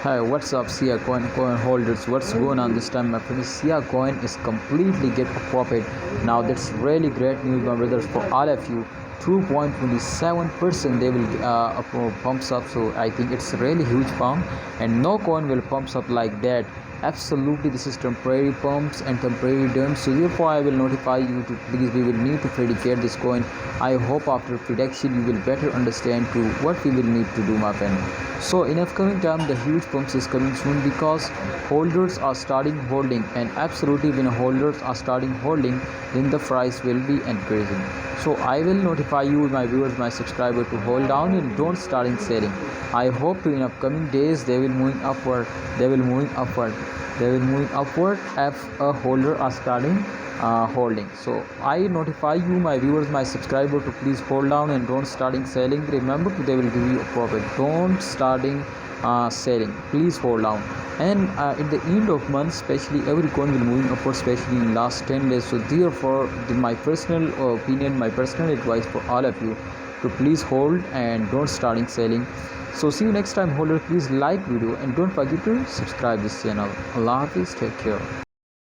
Hi, what's up, Siacoin coin holders? What's going on this time, my friends? Siacoin is completely get a profit. Now that's really great news, my brothers, for all of you. 2.27% they will pumps up, so I think it's a really huge pump, and no coin will pumps up like that. Absolutely, this is temporary pumps and temporary dumps, so therefore I will notify you to please, we will need to predicate this coin. I hope after prediction you will better understand to what we will need to do, my friend. So in upcoming time the huge pumps is coming soon, because holders are starting holding, and absolutely when holders are starting holding, then the price will be increasing. So I will notify you, my viewers, my subscriber, to hold down and don't starting selling. I hope to in upcoming days they will moving upward, they will moving upward, they will moving upward if a holder are starting holding. So I notify you, my viewers, my subscriber, to please hold down and don't starting selling. Remember, they will give you a profit. Don't starting selling. Please hold down. And at the end of month, especially every coin will moving upward, especially in last 10 days. So therefore, my personal opinion, my personal advice for all of you, to please hold and don't starting selling. So see you next time, holder. Please like video and don't forget to subscribe this channel. Allah Hafiz, take care.